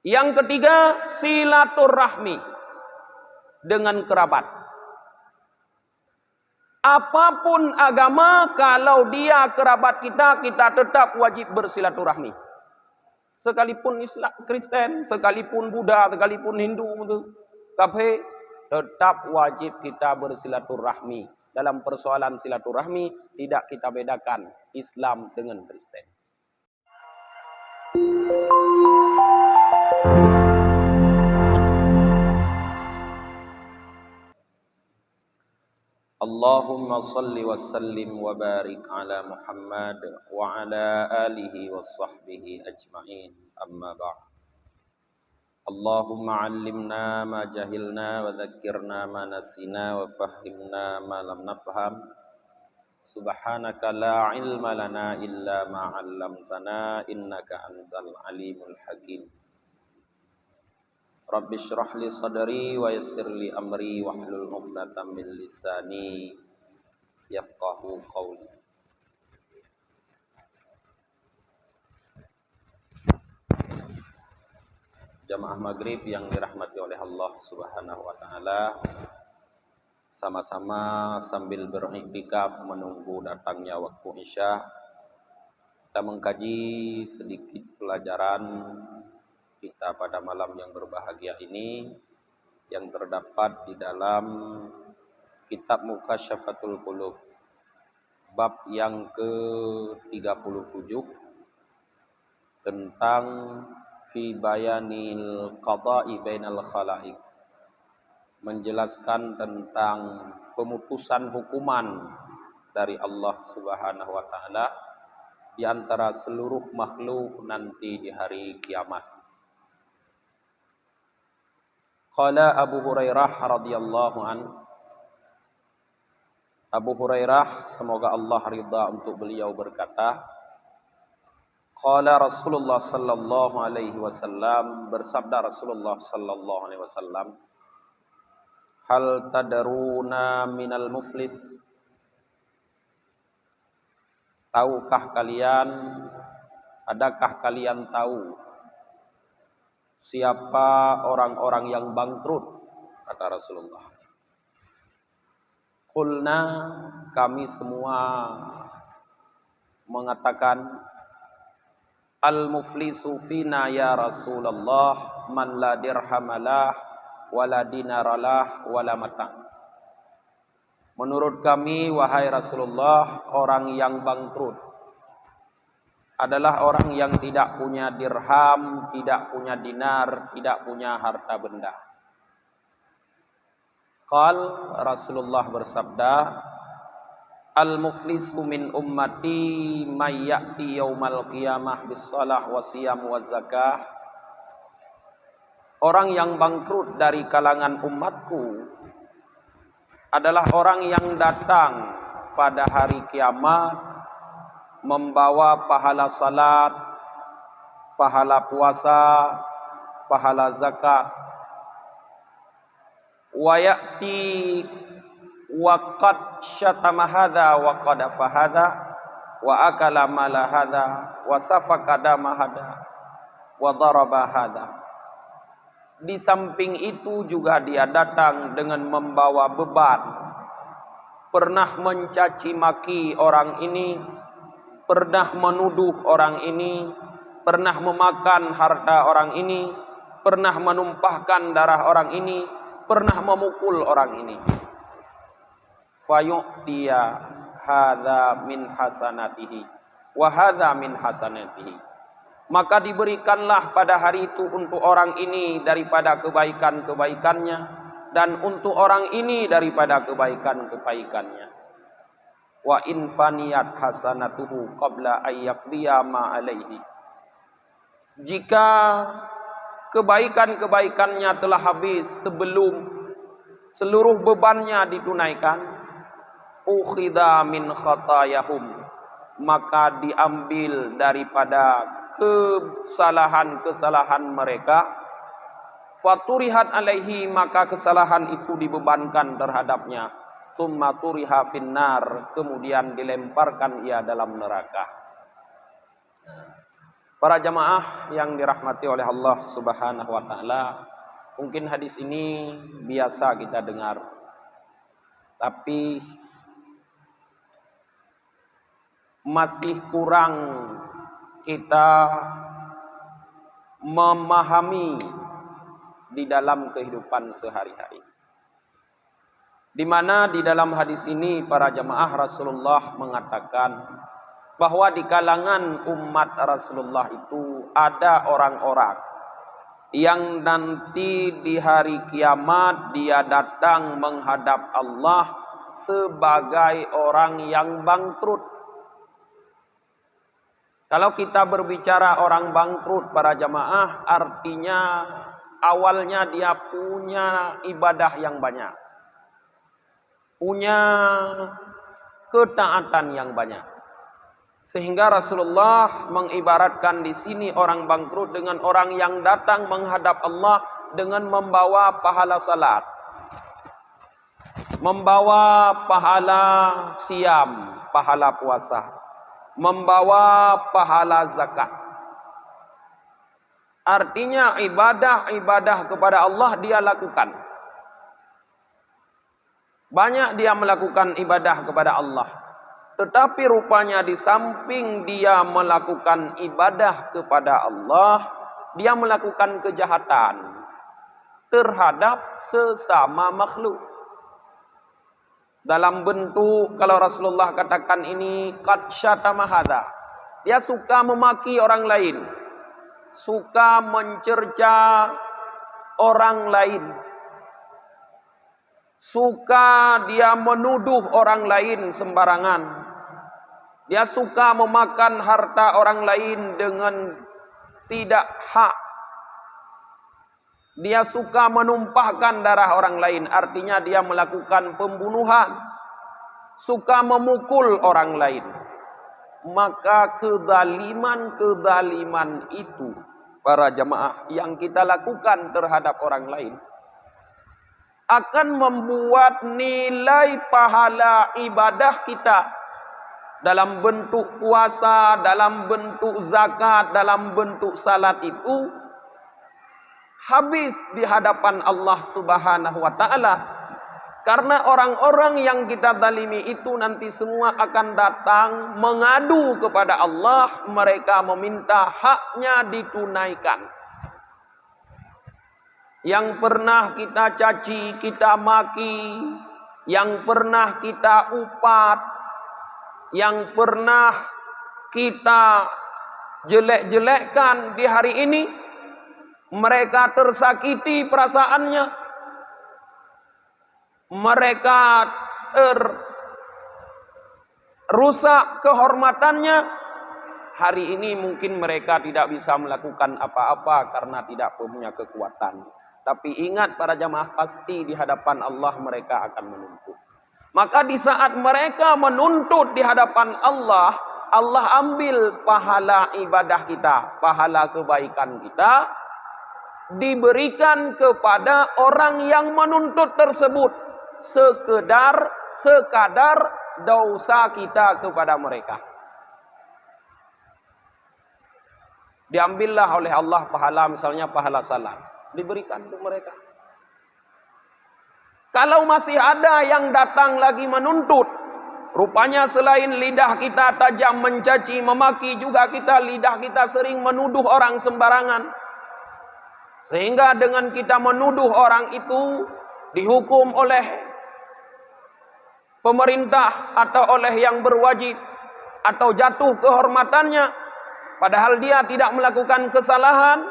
Yang ketiga, silaturahmi dengan kerabat. Apapun agama, kalau dia kerabat kita, kita tetap wajib bersilaturahmi. Sekalipun Islam, Kristen, sekalipun Buddha, sekalipun Hindu, kafir, tetap wajib kita bersilaturahmi. Dalam persoalan silaturahmi, tidak kita bedakan Islam dengan Kristen. Allahumma salli wa sallim wa barik ala Muhammad wa ala alihi wa sahbihi ajma'in, amma ba'd. Allahumma allimna ma jahilna wa dhakkirna ma nasina wa fahimna ma lam nafham. Subhanaka la ilma lana illa ma 'allamtana innaka antal alimul hakim. Rabbi shrah li sadri wa yassir li amri wahlul 'uqdatam min lisani yafqahu qawli. Jamaah maghrib yang dirahmati oleh Allah Subhanahu wa taala, sama-sama sambil beriktikaf menunggu datangnya waktu Isya, kita mengkaji sedikit pelajaran kita pada malam yang berbahagia ini yang terdapat di dalam kitab Mukasyyafatul Qulub, bab yang ke-37 tentang fi bayanil qada'i bainal khalaiq, menjelaskan tentang pemutusan hukuman dari Allah Subhanahu wa taala di antara seluruh makhluk nanti di hari kiamat. Qala Abu Hurairah radhiyallahu an, Abu Hurairah semoga Allah ridha untuk beliau berkata, qala Rasulullah sallallahu alaihi wasallam, bersabda Rasulullah sallallahu alaihi wasallam, hal tadaruna minal muflis, tahukah kalian, adakah kalian tahu siapa orang-orang yang bangkrut, kata Rasulullah. Qulna, kami semua mengatakan, al-muflisu fina ya Rasulullah man la dirhamalah wala dinaralah wala mata'. Menurut kami wahai Rasulullah, orang yang bangkrut adalah orang yang tidak punya dirham, tidak punya dinar, tidak punya harta benda. Qal, Rasulullah bersabda, al-muflisu min ummati may ya'ti yaumal qiyamah bis-shalah wa siyam wa zakah. Orang yang bangkrut dari kalangan umatku adalah orang yang datang pada hari kiamat membawa pahala salat, pahala puasa, pahala zakat. Wa ya'ti wa qad syatama hadza wa qadafa hadza wa akala mala hadza wa safaka dama hadza wa daraba hadza. Di samping itu juga dia datang dengan membawa beban, pernah mencaci maki orang ini, pernah menuduh orang ini, pernah memakan harta orang ini, pernah menumpahkan darah orang ini, pernah memukul orang ini. Fayu'tiya hadza min hasanatihi wa hadza min hasanatihi. Maka diberikanlah pada hari itu untuk orang ini daripada kebaikan-kebaikannya, dan untuk orang ini daripada kebaikan-kebaikannya. Wa in faniyat hasanatuhu qabla ayyaqdiya ma alaihi. Jika kebaikan-kebaikannya telah habis sebelum seluruh bebannya ditunaikan, ukhidha min khatayahum, maka diambil daripada kesalahan-kesalahan mereka, faturihat alaihi, maka kesalahan itu dibebankan terhadapnya, tsumma turiha finnar, kemudian dilemparkan ia dalam neraka. Para jamaah yang dirahmati oleh Allah Subhanahu wa taala, mungkin hadis ini biasa kita dengar. Tapi masih kurang kita memahami di dalam kehidupan sehari-hari. Di mana di dalam hadis ini para jamaah Rasulullah mengatakan bahwa di kalangan umat Rasulullah itu ada orang-orang yang nanti di hari kiamat dia datang menghadap Allah sebagai orang yang bangkrut. Kalau kita berbicara orang bangkrut para jamaah, artinya awalnya dia punya ibadah yang banyak, punya ketaatan yang banyak. Sehingga Rasulullah mengibaratkan di sini orang bangkrut dengan orang yang datang menghadap Allah dengan membawa pahala salat, membawa pahala siam, pahala puasa, membawa pahala zakat. Artinya ibadah-ibadah kepada Allah dia lakukan. Banyak dia melakukan ibadah kepada Allah. Tetapi rupanya di samping dia melakukan ibadah kepada Allah, dia melakukan kejahatan terhadap sesama makhluk. Dalam bentuk, kalau Rasulullah katakan ini qad syatama hadza, dia suka memaki orang lain, suka mencerca orang lain, suka dia menuduh orang lain sembarangan. Dia suka memakan harta orang lain dengan tidak hak. Dia suka menumpahkan darah orang lain, artinya dia melakukan pembunuhan. Suka memukul orang lain. Maka kezaliman itu para jamaah yang kita lakukan terhadap orang lain akan membuat nilai pahala ibadah kita dalam bentuk puasa, dalam bentuk zakat, dalam bentuk salat itu habis di hadapan Allah Subhanahu wa taala. Karena orang-orang yang kita zalimi itu nanti semua akan datang mengadu kepada Allah, mereka meminta haknya ditunaikan. Yang pernah kita caci, kita maki, yang pernah kita upat, yang pernah kita jelek-jelekkan di hari ini, mereka tersakiti perasaannya, mereka rusak kehormatannya. Hari ini mungkin mereka tidak bisa melakukan apa-apa karena tidak punya kekuatan. Tapi ingat para jamaah, pasti di hadapan Allah mereka akan menuntut. Maka di saat mereka menuntut di hadapan Allah, Allah ambil pahala ibadah kita, pahala kebaikan kita, diberikan kepada orang yang menuntut tersebut, sekadar dosa kita kepada mereka. Diambillah oleh Allah pahala, misalnya pahala salat, diberikan untuk mereka. Kalau masih ada yang datang lagi menuntut, rupanya selain lidah kita tajam mencaci, memaki, juga lidah kita sering menuduh orang sembarangan. Sehingga dengan kita menuduh orang itu dihukum oleh pemerintah atau oleh yang berwajib, atau jatuh kehormatannya, padahal dia tidak melakukan kesalahan.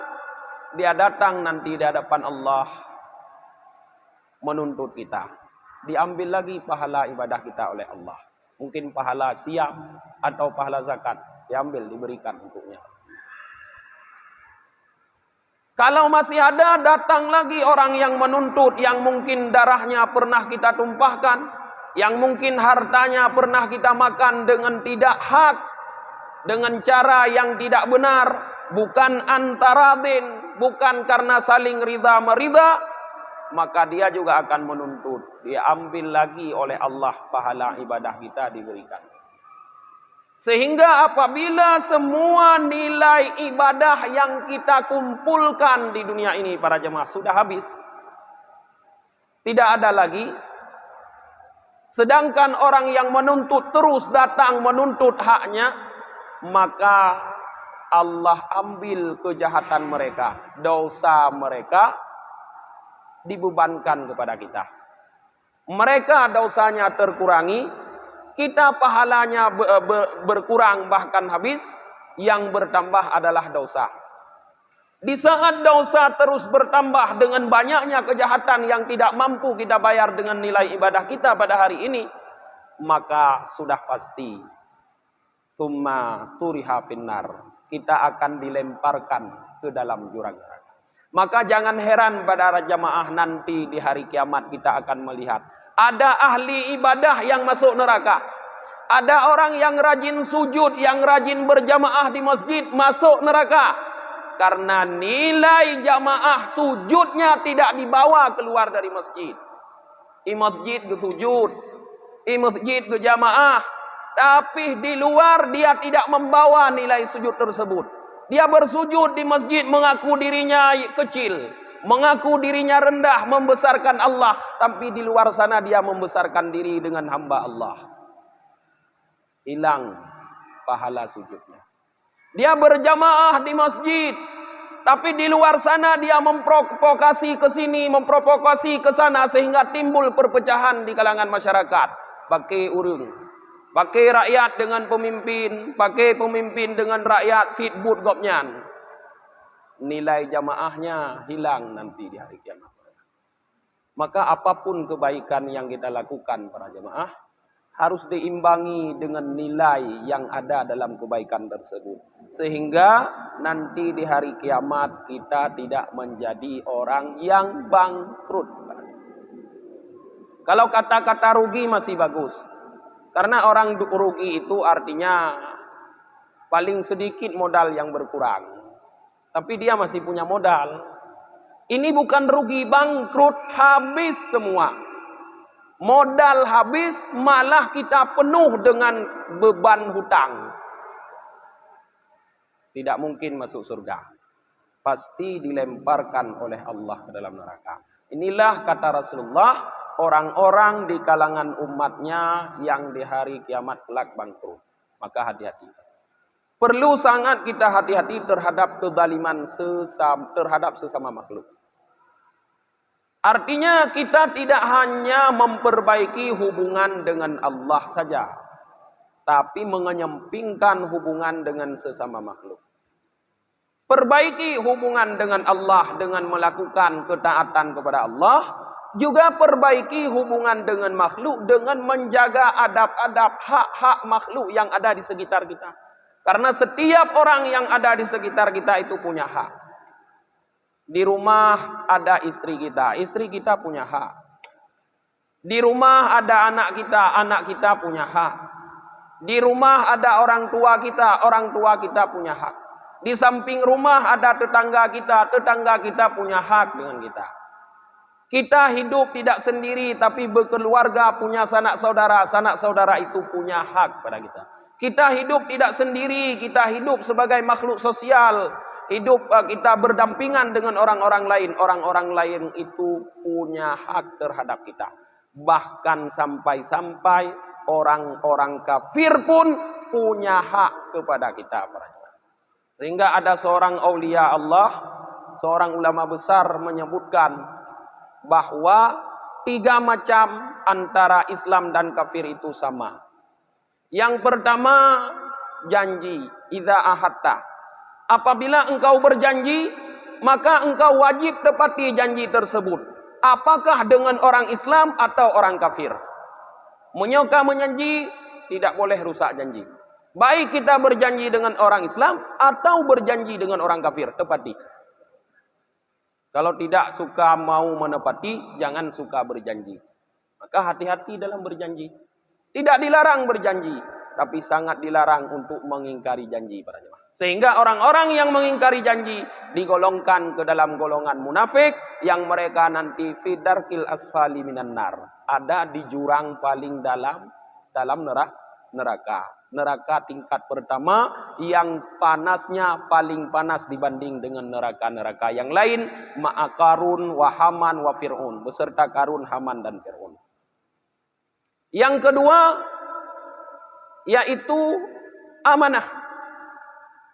Dia datang nanti di hadapan Allah menuntut kita. Diambil lagi pahala ibadah kita oleh Allah. Mungkin pahala siam atau pahala zakat, diambil, diberikan untuknya. Kalau masih ada datang lagi orang yang menuntut, yang mungkin darahnya pernah kita tumpahkan, yang mungkin hartanya pernah kita makan dengan tidak hak, dengan cara yang tidak benar, bukan antaradin, bukan karena saling ridha meridha, maka dia juga akan menuntut. Dia ambil lagi oleh Allah pahala ibadah kita, diberikan. Sehingga apabila semua nilai ibadah yang kita kumpulkan di dunia ini para jemaah sudah habis, tidak ada lagi. Sedangkan orang yang menuntut terus datang menuntut haknya, maka Allah ambil kejahatan mereka, dosa mereka dibebankan kepada kita. Mereka dosanya terkurangi, kita pahalanya berkurang bahkan habis, yang bertambah adalah dosa. Di saat dosa terus bertambah dengan banyaknya kejahatan yang tidak mampu kita bayar dengan nilai ibadah kita pada hari ini, maka sudah pasti tsumma turiha finnar, kita akan dilemparkan ke dalam jurang neraka. Maka jangan heran pada jamaah nanti di hari kiamat kita akan melihat ada ahli ibadah yang masuk neraka. Ada orang yang rajin sujud, yang rajin berjamaah di masjid masuk neraka. Karena nilai jamaah sujudnya tidak dibawa keluar dari masjid. Di masjid ke sujud, di masjid ke jamaah, tapi di luar dia tidak membawa nilai sujud tersebut. Dia bersujud di masjid mengaku dirinya kecil, mengaku dirinya rendah, membesarkan Allah, tapi di luar sana dia membesarkan diri dengan hamba Allah. Hilang pahala sujudnya. Dia berjamaah di masjid, tapi di luar sana dia memprovokasi ke sini, memprovokasi ke sana, sehingga timbul perpecahan di kalangan masyarakat. Pakai urung, pakai rakyat dengan pemimpin, pakai pemimpin dengan rakyat, fitbut gopnyan. Nilai jamaahnya hilang nanti di hari kiamat. Maka apapun kebaikan yang kita lakukan para jamaah harus diimbangi dengan nilai yang ada dalam kebaikan tersebut. Sehingga nanti di hari kiamat kita tidak menjadi orang yang bangkrut. Kalau kata-kata rugi masih bagus. Karena orang rugi itu artinya paling sedikit modal yang berkurang. Tapi dia masih punya modal. Ini bukan rugi, bangkrut, habis semua. Modal habis, malah kita penuh dengan beban hutang. Tidak mungkin masuk surga. Pasti dilemparkan oleh Allah ke dalam neraka. Inilah kata Rasulullah, orang-orang di kalangan umatnya yang di hari kiamat kelak bangkrut. Maka hati-hati. Perlu sangat kita hati-hati terhadap kezaliman terhadap sesama makhluk. Artinya kita tidak hanya memperbaiki hubungan dengan Allah saja, tapi mengenyampingkan hubungan dengan sesama makhluk. Perbaiki hubungan dengan Allah dengan melakukan ketaatan kepada Allah, juga perbaiki hubungan dengan makhluk dengan menjaga adab-adab hak-hak makhluk yang ada di sekitar kita. Karena setiap orang yang ada di sekitar kita itu punya hak. Di rumah ada istri kita punya hak. Di rumah ada anak kita punya hak. Di rumah ada orang tua kita punya hak. Di samping rumah ada tetangga kita punya hak dengan kita. Kita hidup tidak sendiri tapi berkeluarga, punya sanak saudara itu punya hak pada kita. Kita hidup tidak sendiri, kita hidup sebagai makhluk sosial. Hidup kita berdampingan dengan orang-orang lain itu punya hak terhadap kita. Bahkan sampai-sampai orang-orang kafir pun punya hak kepada kita. Sehingga ada seorang aulia Allah, seorang ulama besar menyebutkan bahwa 3 macam antara Islam dan kafir itu sama. Yang pertama, janji, idza ahadta. Apabila engkau berjanji, maka engkau wajib tepati janji tersebut. Apakah dengan orang Islam atau orang kafir? Menyoka menjanji, tidak boleh rusak janji. Baik kita berjanji dengan orang Islam atau berjanji dengan orang kafir, tepati. Kalau tidak suka mau menepati, jangan suka berjanji. Maka hati-hati dalam berjanji. Tidak dilarang berjanji, tapi sangat dilarang untuk mengingkari janji para jemaah. Sehingga orang-orang yang mengingkari janji digolongkan ke dalam golongan munafik yang mereka nanti fidarkil asfali minan nar. Ada di jurang paling dalam neraka. neraka tingkat pertama yang panasnya paling panas dibanding dengan neraka-neraka yang lain, ma'a Qarun wa Haman wa Fir'aun, beserta Qarun, Haman dan Fir'aun. Yang kedua yaitu amanah.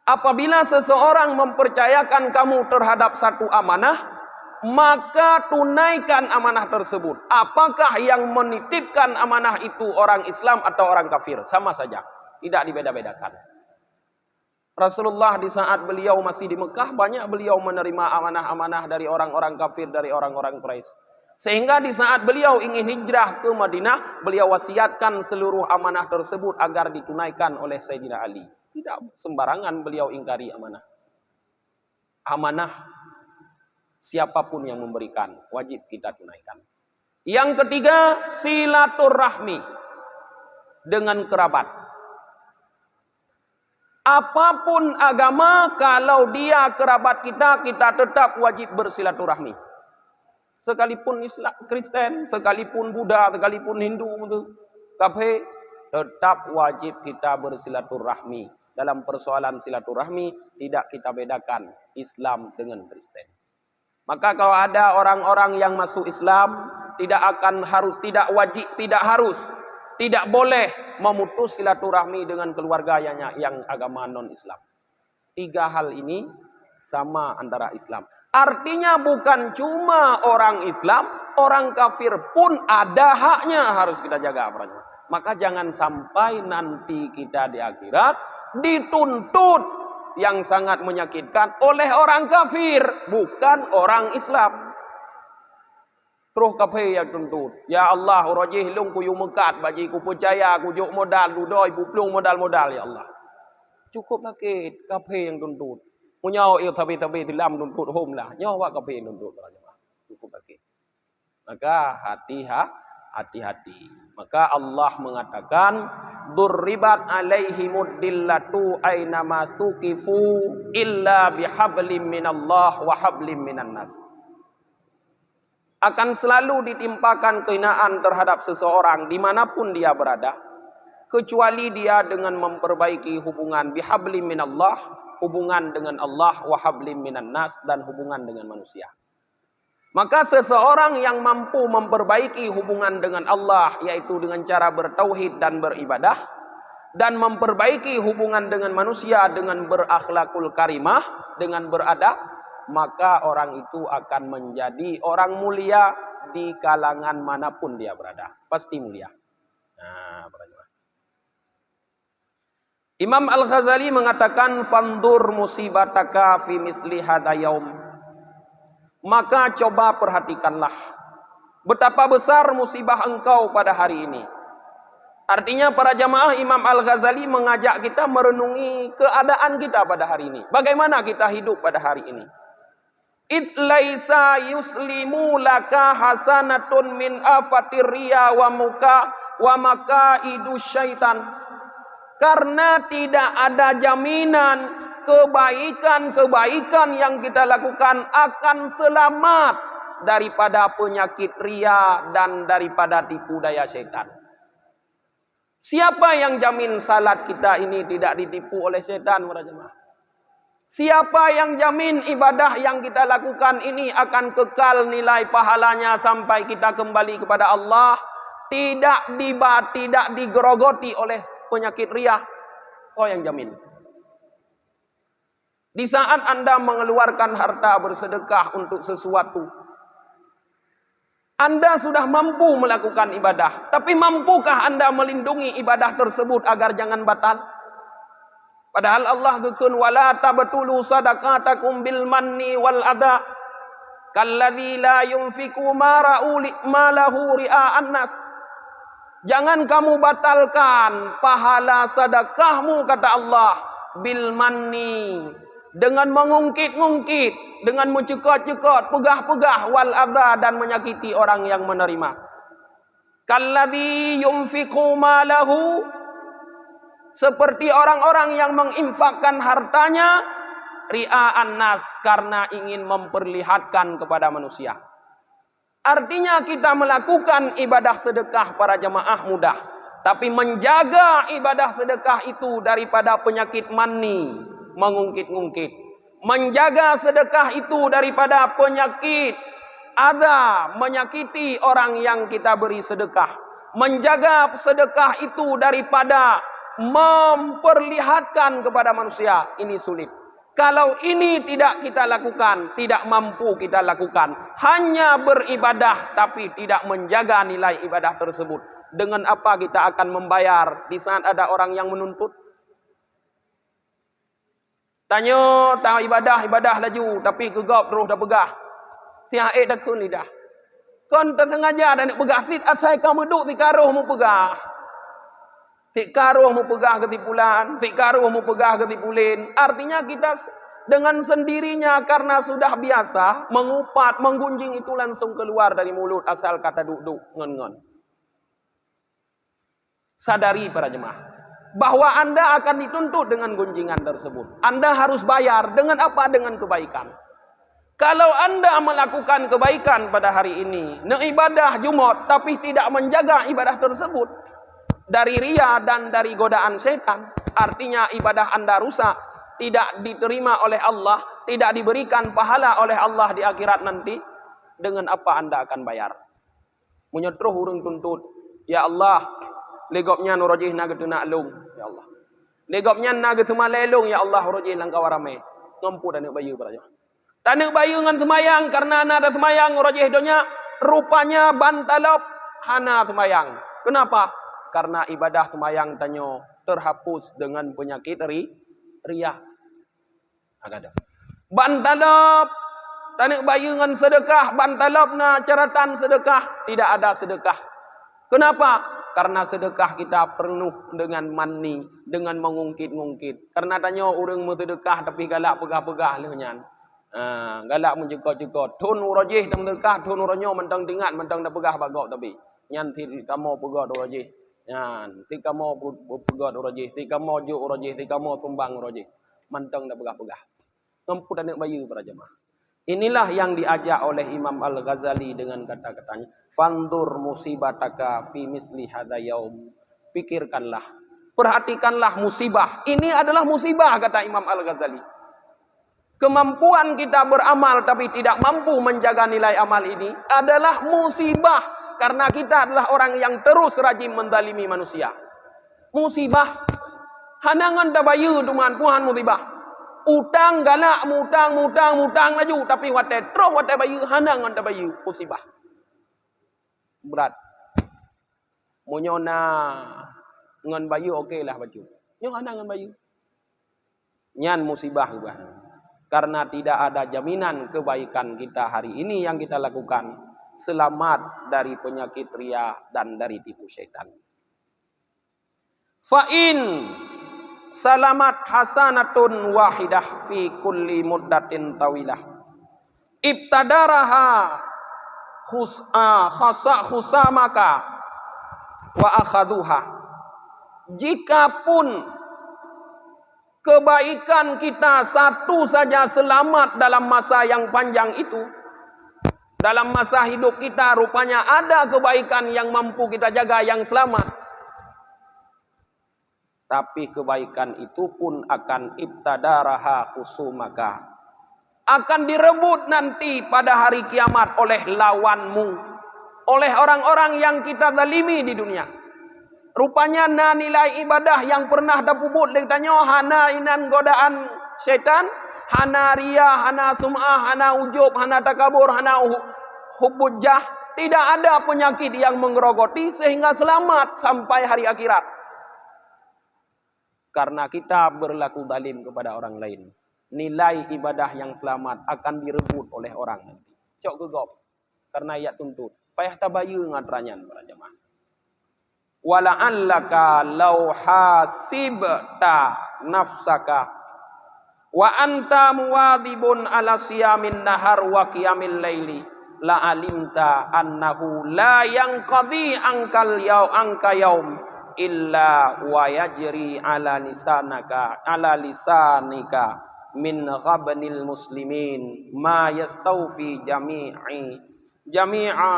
Apabila seseorang mempercayakan kamu terhadap satu amanah, maka tunaikan amanah tersebut. Apakah yang menitipkan amanah itu orang Islam atau orang kafir? Sama saja. Tidak dibeda-bedakan. Rasulullah di saat beliau masih di Mekah, banyak beliau menerima amanah-amanah dari orang-orang kafir, dari orang-orang Quraisy. Sehingga di saat beliau ingin hijrah ke Madinah, beliau wasiatkan seluruh amanah tersebut agar ditunaikan oleh Sayyidina Ali. Tidak sembarangan beliau ingkari amanah. Amanah siapapun yang memberikan, wajib kita tunaikan. Yang ketiga, silaturahmi dengan kerabat. Apapun agama, kalau dia kerabat kita, kita tetap wajib bersilaturahmi. Sekalipun Islam, Kristen, sekalipun Buddha, sekalipun Hindu, kafir, tetap wajib kita bersilaturahmi. Dalam persoalan silaturahmi, tidak kita bedakan Islam dengan Kristen. Maka kalau ada orang-orang yang masuk Islam, tidak boleh memutus silaturahmi dengan keluarganya yang agama non-Islam. 3 hal ini sama antara Islam. Artinya bukan cuma orang Islam, orang kafir pun ada haknya, harus kita jaga. Maka jangan sampai nanti kita di akhirat dituntut yang sangat menyakitkan oleh orang kafir, bukan orang Islam. Terus kafir yang tuntut. Ya Allah, urajih lung ku yumekat, bagi ku percaya, ku juk modal, dudoi, buplung modal-modal, ya Allah. Cukup sakit, kafir yang tuntut. Munyau il tabi-tabi tilam tuntut hum lah. Nyawa kafir yang tuntut. Cukup sakit. Maka hati-hati. Maka Allah mengatakan, durribat alaihimud dillatu aynama thuqifu illa bihablim minallah wa hablim minan nas. Akan selalu ditimpakan kehinaan terhadap seseorang dimanapun dia berada, kecuali dia dengan memperbaiki hubungan bihablim minallah, hubungan dengan Allah, wa hablim minan nas, dan hubungan dengan manusia. Maka seseorang yang mampu memperbaiki hubungan dengan Allah, yaitu dengan cara bertauhid dan beribadah, dan memperbaiki hubungan dengan manusia dengan berakhlakul karimah, dengan beradab, maka orang itu akan menjadi orang mulia di kalangan manapun dia berada. Pasti mulia. Imam Al-Ghazali mengatakan, fandur musibataka fi misli hadha yaum. Maka coba perhatikanlah betapa besar musibah engkau pada hari ini. Artinya para jamaah, Imam Al-Ghazali mengajak kita merenungi keadaan kita pada hari ini. Bagaimana kita hidup pada hari ini? It laisa yuslimu laka hasanatun min afatir riya wa makaidu syaitan. Karena tidak ada jaminan kebaikan-kebaikan yang kita lakukan akan selamat daripada penyakit riya dan daripada tipu daya syaitan. Siapa yang jamin salat kita ini tidak ditipu oleh syaitan, para jemaah? Siapa yang jamin ibadah yang kita lakukan ini akan kekal nilai pahalanya sampai kita kembali kepada Allah, tidak digerogoti oleh penyakit riya? Kau yang jamin. Di saat Anda mengeluarkan harta bersedekah untuk sesuatu, Anda sudah mampu melakukan ibadah, tapi mampukah Anda melindungi ibadah tersebut agar jangan batal? Padahal Allah gekun, wala tabtulu sadaqatakum bil manni wal adha kalladzi la yunfiqu malahu ria'an nas. Jangan kamu batalkan pahala sedekahmu, kata Allah, bil manni, dengan mengungkit-ungkit, dengan mencekot-cekot, pegah-pegah, wal adha, dan menyakiti orang yang menerima. Kalladzi yunfiqu malahu, seperti orang-orang yang menginfakkan hartanya ria'an nas, karena ingin memperlihatkan kepada manusia. Artinya kita melakukan ibadah sedekah para jemaah mudah, tapi menjaga ibadah sedekah itu daripada penyakit mani, mengungkit-ungkit. Menjaga sedekah itu daripada penyakit ada, menyakiti orang yang kita beri sedekah. Menjaga sedekah itu daripada memperlihatkan kepada manusia. Ini sulit. Kalau ini tidak kita lakukan, tidak mampu kita lakukan, hanya beribadah tapi tidak menjaga nilai ibadah tersebut, dengan apa kita akan membayar di saat ada orang yang menuntut? Tanya, tahu ibadah laju, tapi gegap terus dah pegah. Tiap dah kun lidah. Kon tak sengaja dah nak pegah, sit asai kamu duduk tikaruh mu pegah. Tikaruh mu pegah ketipulan, tikaruh mu pegah ketipulin. Artinya kita dengan sendirinya karena sudah biasa mengupat, menggunjing itu langsung keluar dari mulut asal kata duduk, ngon-ngon. Sadari para jemaah bahwa Anda akan dituntut dengan gunjingan tersebut. Anda harus bayar dengan apa? Dengan kebaikan. Kalau Anda melakukan kebaikan pada hari ini, ibadah Jumat tapi tidak menjaga ibadah tersebut dari ria dan dari godaan setan, artinya ibadah Anda rusak, tidak diterima oleh Allah, tidak diberikan pahala oleh Allah di akhirat nanti. Dengan apa Anda akan bayar? Menyetruh urang tuntut, ya Allah, legopnya nurajih na getuna alung, ya Allah. Legopnya na getuma lelung, ya Allah, rajih langkah warame. Ngampu dan bayu beraja. Tanuk bayu ngan semayang karena ada semayang rajih donya rupanya bantalop hana semayang. Kenapa? Karena ibadah semayang tanyo terhapus dengan penyakit ria. Ada. Bantalop tanuk bayu ngan sedekah, bantalop na caratan sedekah, tidak ada sedekah. Kenapa? Karena sedekah kita penuh dengan mani, dengan mengungkit-ungkit. Karena tanya orang mau sedekah tapi galak pegah-pegah lehnyan. Galak menjekot-jekot. Tun urajih dan sedekah, tun uranyo mentang tingat, mentang dah pegah bagok tapi. Nyan ti kamu pegah urajih. Nyan ti kamu pegah urajih, ti kamu ju urajih, ti kamu sumbang urajih. Mentang dah pegah-pegah. Nampu dan bayu para jemaah. Inilah yang diajak oleh Imam Al-Ghazali dengan kata-katanya, fandur musibataka fi misli hadza yaum. Pikirkanlah, perhatikanlah musibah. Ini adalah musibah kata Imam Al-Ghazali. Kemampuan kita beramal tapi tidak mampu menjaga nilai amal ini adalah musibah. Karena kita adalah orang yang terus rajin mendalimi manusia. Musibah. Hanangan tabayu tuman puhan musibah. Utang galak, mutang laju. Tapi watai terus watai bayu, hanangan tabayu. Musibah. Berat. Munyona ngan bayu okeylah baju. Nyo hanangan bayu. Nyan musibah juga. Karena tidak ada jaminan kebaikan kita hari ini yang kita lakukan selamat dari penyakit ria dan dari tipu syaitan. Fa'in salamat hasanatun wahidah fi kulli muddatin tawilah. Ibtadaraha khusamaka wa akhaduha. Jikapun kebaikan kita satu saja selamat dalam masa yang panjang itu, dalam masa hidup kita rupanya ada kebaikan yang mampu kita jaga yang selamat. Tapi kebaikan itu pun akan ibtadaraha khusumaka, akan direbut nanti pada hari kiamat oleh lawanmu, oleh orang-orang yang kita zalimi di dunia. Rupanya na nilai ibadah yang pernah dapubut ditanya hana inan godaan syaitan, hana ria, hana sum'ah, hana ujub, hana takabur, hana hubujah. Tidak ada penyakit yang menggerogoti sehingga selamat sampai hari akhirat. Karena kita berlaku zalim kepada orang lain. Nilai ibadah yang selamat akan direbut oleh orang nanti. Cok gegop. Karena ia tuntut. Payah tabayu ngadranyan para jemaah. Wala'allaka law hasibta nafsaka wa anta muwadibun ala siyamin nahar wa qiyamil laili la alimta annahu la yanqadi angka yaum illa wa yajri ala lisanika min ghabnil muslimin ma yastawfi jami'a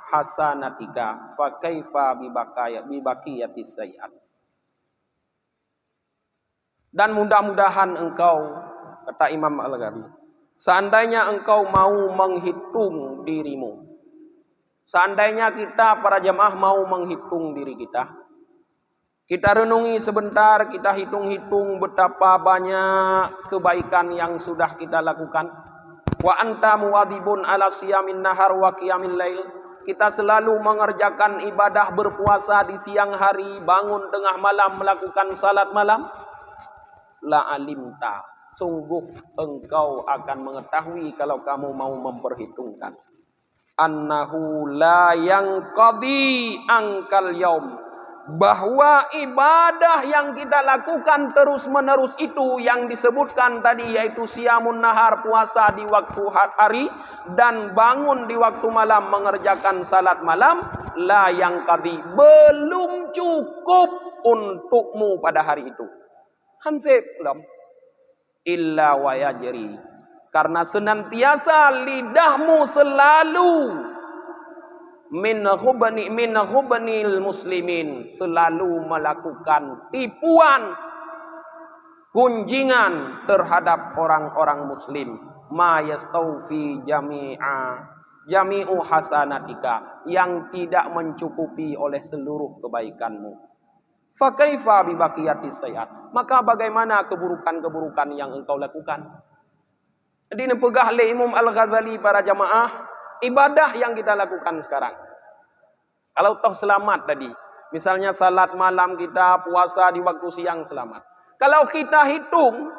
hasanatika fa kaifa bibaqiyatis sayyi'at. Dan mudah-mudahan engkau, kata Imam Al-Ghazali, seandainya engkau mau menghitung dirimu, seandainya kita para jamaah mau menghitung diri kita renungi sebentar, kita hitung-hitung betapa banyak kebaikan yang sudah kita lakukan. Wa anta muwadhibun ala siyamin nahar wa qiyamil lail. Kita selalu mengerjakan ibadah berpuasa di siang hari, bangun tengah malam melakukan salat malam. La alimta, sungguh engkau akan mengetahui kalau kamu mau memperhitungkan. Annahu la yanqadi angkal yaum, bahwa ibadah yang kita lakukan terus menerus itu yang disebutkan tadi, yaitu siamun nahar, puasa di waktu hari, dan bangun di waktu malam mengerjakan salat malam, la yanqadi, belum cukup untukmu pada hari itu. Hansip belum illa wa yajri, karena senantiasa lidahmu selalu min hubnil muslimin, selalu melakukan tipuan, gunjingan terhadap orang-orang muslim. Ma yastaufi jami'u hasanatika, yang tidak mencukupi oleh seluruh kebaikanmu. Fa kaifa bi baqiyatis sayyi'at, maka bagaimana keburukan-keburukan yang engkau lakukan. Jadi nepegah oleh Imam Al-Ghazali para jamaah, ibadah yang kita lakukan sekarang, kalau toh selamat tadi, misalnya salat malam kita, puasa di waktu siang selamat, kalau kita hitung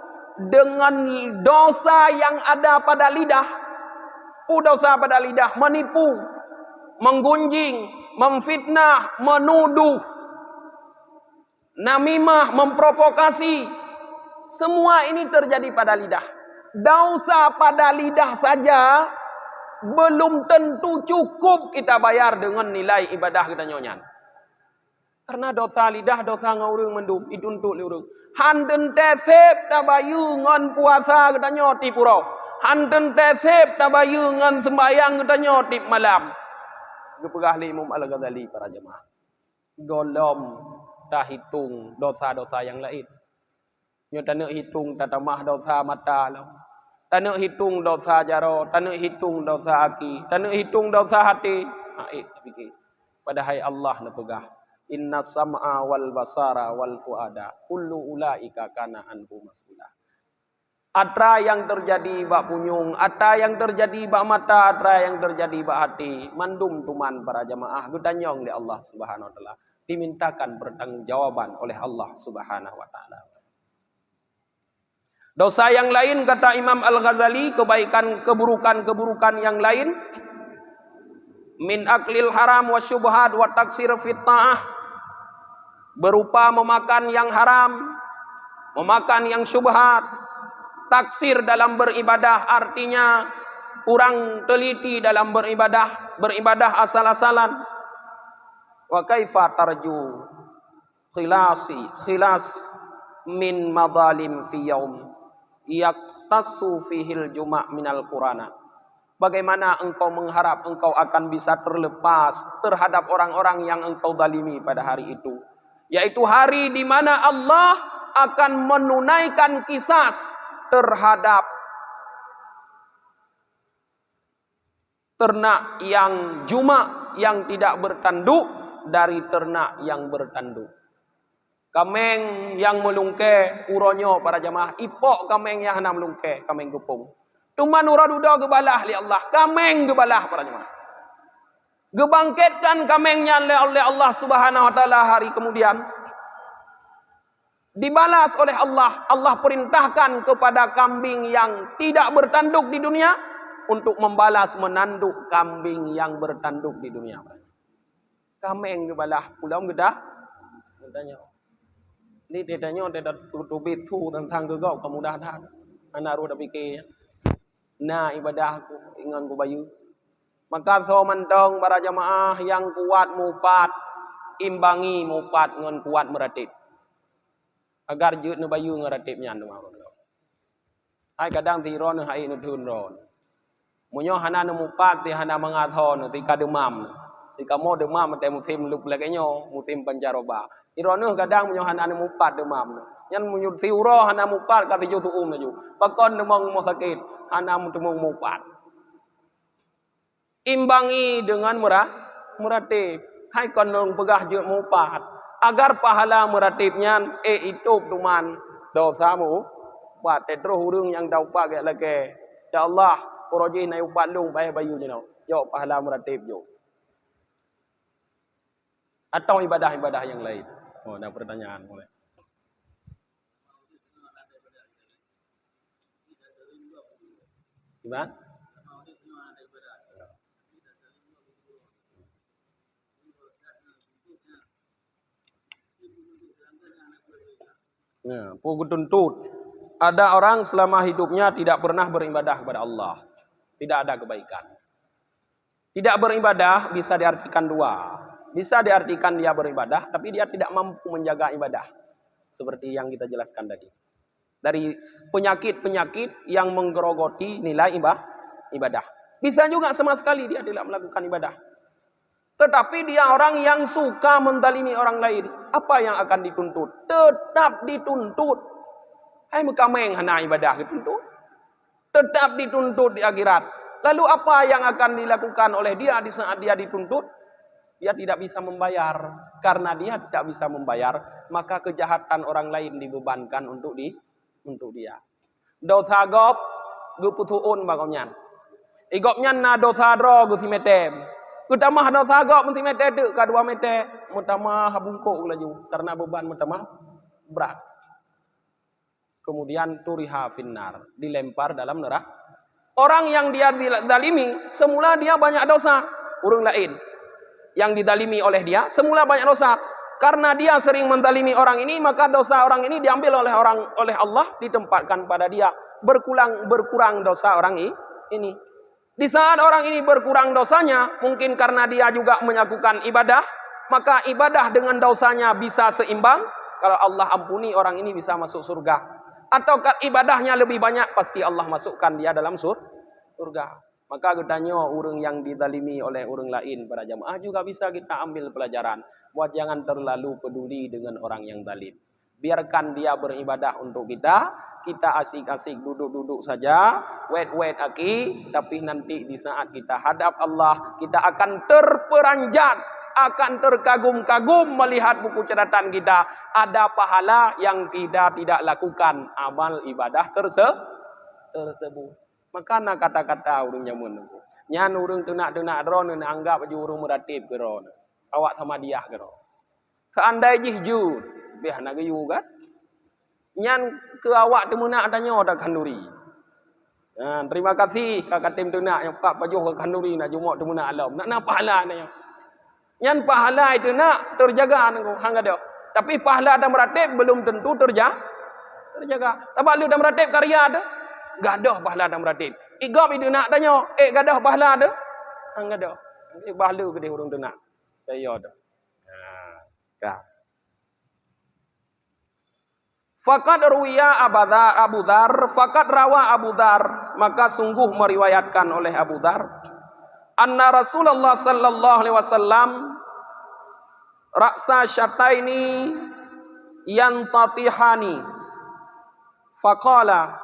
dengan dosa yang ada pada lidah, dosa pada lidah, menipu, menggunjing, memfitnah, menuduh, namimah, memprovokasi, semua ini terjadi pada lidah. Dosa pada lidah saja belum tentu cukup kita bayar dengan nilai ibadah kita nyonya. Karena dosa lidah, dosa ngurung mendum, itu untuk liurung. Hanten tesep tabayu ngon puasa kita nyoti puro. Hanten tesep tabayu ngon sembayang kita nyoti malam. Gepegah Imam Al-Ghazali para jemaah. Golom tak hitung dosa-dosa yang lain. Nyo tak nak hitung tatamah dosa mata lo. Tak nak hitung dosa jaro, tak nak hitung dosa aki, tak nak hitung dosa hati. Fikir. Padahal Allah nak pegah. Inna sam'a wal basara wal fuada kullu ulaika kana anhu mas'ula. Atra yang terjadi bak punyung, atra yang terjadi bak mata, atra yang terjadi bak hati, mandum tuman para jamaah gudanyong di Allah Subhanahu wa taala, dimintakan pertanggungjawaban oleh Allah Subhanahu wa taala. Dosa yang lain, kata Imam Al-Ghazali, kebaikan, keburukan-keburukan yang lain, min aklil haram wa syubhat wa taksir fit ta'ah, berupa memakan yang haram, memakan yang syubhat, taksir dalam beribadah, artinya kurang teliti dalam beribadah asal-asalan. Wa kaifa tarju khilas min madzalim fi yaum yaktasu fihil juma' minal qurana. Bagaimana engkau mengharap engkau akan bisa terlepas terhadap orang-orang yang engkau zalimi pada hari itu, yaitu hari di mana Allah akan menunaikan kisas terhadap ternak yang juma' yang tidak bertanduk dari ternak yang bertanduk. Kameng yang melungke uronyo para jamaah, ipok kameng yang hendak melungke, kameng gepung. Tuman uraduda gebalah li Allah, kameng gebalah para jamaah. Gebangkitkan kamengnya oleh Allah Subhanahu wa taala hari kemudian. Dibalas oleh Allah. Allah perintahkan kepada kambing yang tidak bertanduk di dunia untuk membalas menanduk kambing yang bertanduk di dunia. Kameng gebalah pulau gedah. Tanya. Ni dia tanya dia tubit tu tentang gegau kemudahan. Anak ru dah fikir. Nah ibadah aku ingat ku bayu. Maka so mantong para jamaah yang kuat mupat imbangi mupat ngan kuat meratib. Agar jeut ne bayu ngeratib nyan tu mau. Ai kadang ti ron hai nu thun ron. Munyo hana nu mupat ti hana mangathon ti kademam. Jika mau demam mate musim lup lagenyo, musim pancaroba. Ironuh kadang menyohan ane mupat demam. Yan menyut siuro hana mupat kata jo tu ju. Pakon demang mau sakit hana mutemung mupat. Imbangi dengan meratib. Hai konong pegah je mupat. Agar pahala meratibnya itu tuman dosamu. Buat terus urung yang dau pakai lagi. Ya Allah, poroji na upat lung payah bayu jeno. Yo pahala meratib jo. Atau ibadah-ibadah yang lain. Oh, ada pertanyaan mulai. Gimana? Ya, tuntut. Ada orang selama hidupnya tidak pernah beribadah kepada Allah. Tidak ada kebaikan. Tidak beribadah bisa diartikan dua. Bisa diartikan dia beribadah, tapi dia tidak mampu menjaga ibadah. Seperti yang kita jelaskan tadi. Dari penyakit-penyakit yang menggerogoti nilai ibadah. Bisa juga sama sekali dia tidak melakukan ibadah. Tetapi dia orang yang suka menzalimi orang lain. Apa yang akan dituntut? Tetap dituntut. Hai mekameng hana ibadah dituntut. Tetap dituntut di akhirat. Lalu apa yang akan dilakukan oleh dia di saat dia dituntut? Dia tidak bisa membayar. Karena dia tidak bisa membayar, maka kejahatan orang lain dibebankan untuk dia. Dosa gop guputuun bagomnya. Igopnya na dosa dro gusimetem. Kutamah dosa gop mesti mete dek kadua mete mutamah bungkuk laju karena beban mutamah berat. Kemudian turiha finnar, dilempar dalam neraka. Orang yang dia zalimi semula dia banyak dosa, urang lain. Yang didalimi oleh dia semula banyak dosa. Karena dia sering mendalimi orang ini, maka dosa orang ini diambil oleh Allah, ditempatkan pada dia. Berkurang dosa orang ini. Di saat orang ini berkurang dosanya, mungkin karena dia juga melakukan ibadah, maka ibadah dengan dosanya bisa seimbang. Kalau Allah ampuni orang ini bisa masuk surga. Atau ibadahnya lebih banyak, pasti Allah masukkan dia dalam surga. Maka katanya orang yang dizalimi oleh orang lain pada jamaah juga bisa kita ambil pelajaran. Buat jangan terlalu peduli dengan orang yang zalim. Biarkan dia beribadah untuk kita. Kita asik-asik duduk-duduk saja. Wait aki. Tapi nanti di saat kita hadap Allah, kita akan terperanjat. Akan terkagum-kagum melihat buku catatan kita. Ada pahala yang kita tidak lakukan amal ibadah tersebut. Makana kata-kata urang jamun tu. Nyan urang tunak-tunak dron na anggap aju urang meratib ke ron. Awak sama dia ke ron. Seandai jihju, biah nak yu kan. Nyan ke awak tu munak tanya dak kanduri. Terima kasih kakak tim tunak yang pak pajuh ke kanduri nak jumuk tu munak alam. Nak pahala na. Nyan pahala itu nak terjaga nang hang ada. Tapi pahala dan meratib belum tentu terjaga. Sebab lu dan meratib karya ada. Gadah pahala dan meratib. Igap itu nak tanya, gadah pahala ada? Enggak ada. Pahala ke dia orang tu nak. Saya ada. Nah, Faqad ruwiya Abu Dzar, faqad rawa Abu Dzar, maka sungguh meriwayatkan oleh Abu Dzar, anna Rasulullah sallallahu alaihi wasallam ra'sa syataini yantatihani. Faqala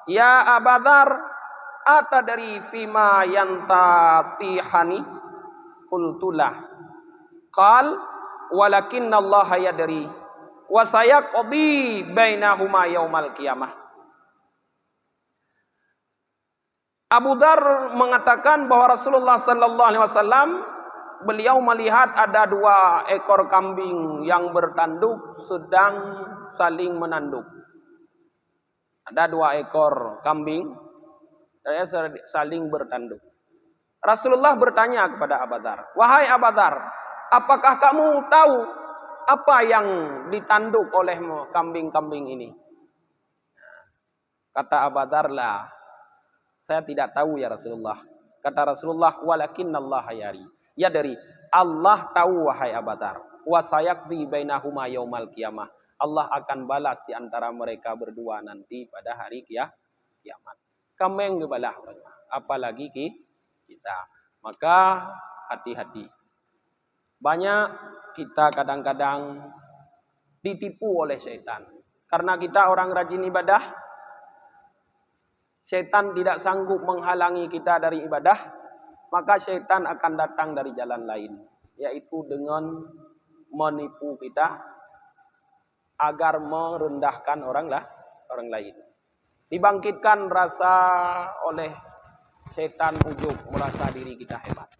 ya Abu Dzar, atadri fima yantatihani? Qultulah. Qal walakinna Allah yadri wa sayaqdi bainahuma yaumal qiyamah. Abu Dzar mengatakan bahwa Rasulullah sallallahu alaihi wasallam beliau melihat ada 2 ekor kambing yang bertanduk sedang saling menanduk. Ada 2 ekor kambing saling bertanduk. Rasulullah bertanya kepada Abu Dzar, "Wahai Abu Dzar, apakah kamu tahu apa yang ditanduk oleh kambing-kambing ini?" Kata Abu Dzar, "La, saya tidak tahu ya Rasulullah." Kata Rasulullah, "Walakinnallaha yadri." Allah tahu wahai Abu Dzar. Wa sayaqdi bainahuma yaumal qiyamah. Allah akan balas di antara mereka berdua nanti pada hari kiamat. Kameng gebalah, apalagi kita. Maka hati-hati. Banyak kita kadang-kadang ditipu oleh setan. Karena kita orang rajin ibadah, setan tidak sanggup menghalangi kita dari ibadah, maka setan akan datang dari jalan lain, yaitu dengan menipu kita agar merendahkan orang lain. Dibangkitkan rasa oleh setan ujub, merasa diri kita hebat.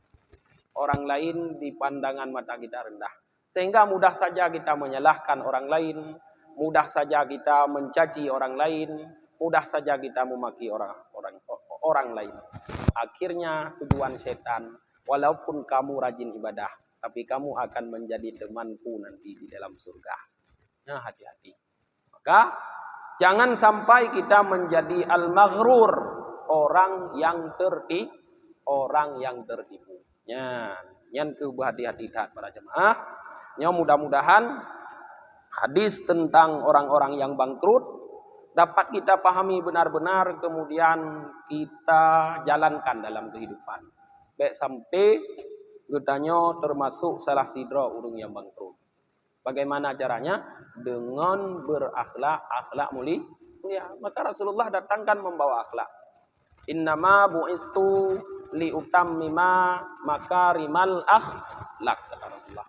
Orang lain di pandangan mata kita rendah. Sehingga mudah saja kita menyalahkan orang lain, mudah saja kita mencaci orang lain, mudah saja kita memaki orang lain. Akhirnya tujuan setan, walaupun kamu rajin ibadah, tapi kamu akan menjadi temanku nanti di dalam surga. Nah, hati-hati. Maka jangan sampai kita menjadi al-maghrur, orang yang tertipu. Yang hati-hati para jemaah. Mudah-mudahan hadis tentang orang-orang yang bangkrut dapat kita pahami benar-benar, kemudian kita jalankan dalam kehidupan. Baik sampai getanya termasuk salah sidra urung yang bangkrut. Bagaimana caranya? Dengan berakhlak mulia. Maka Rasulullah datangkan membawa akhlak. Innama bu'istu liutammima makarimal akhlak, kata Rasulullah.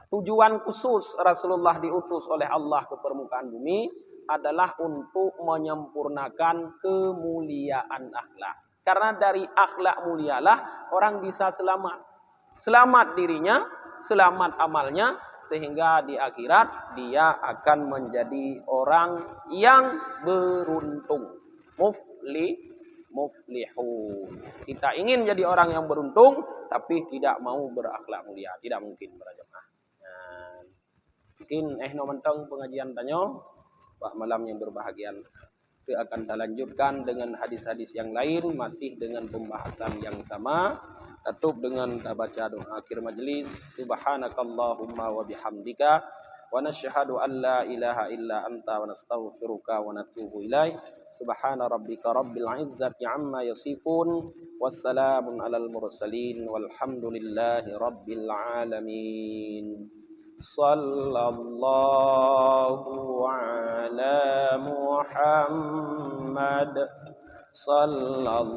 Tujuan khusus Rasulullah diutus oleh Allah ke permukaan bumi adalah untuk menyempurnakan kemuliaan akhlak. Karena dari akhlak mulialah orang bisa selamat. Selamat dirinya, selamat amalnya, sehingga di akhirat dia akan menjadi orang yang beruntung. Muflihun. Kita ingin jadi orang yang beruntung, tapi tidak mau berakhlak mulia. Tidak mungkin, para jemaah. Mungkin mentang pengajian tanyo, Pak malam yang berbahagia. Kita akan kita lanjutkan dengan hadis-hadis yang lain, masih dengan pembahasan yang sama. Tutup dengan kita baca doa akhir majelis. Subhanakallahumma wa bihamdika wa nashhadu an la ilaha illa anta wa nastaghfiruka wa natubu ilaik. Subhana rabbika rabbil izzati amma yasifun, wassalamun alal mursalin, walhamdulillahi rabbil alamin. Sallallahu ala Muhammad, sallallahu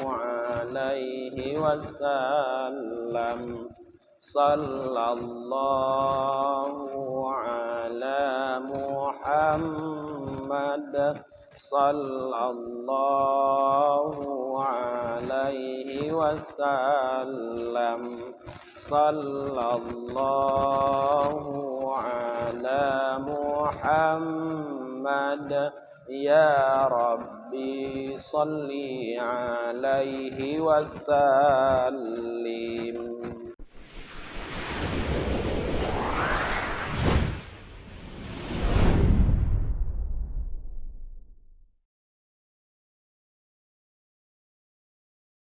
alaihi wasallam, sallallahu ala Muhammad, sallallahu alaihi wasallam, sallallahu ala Muhammad. Ya Rabbi salli alaihi wasallam.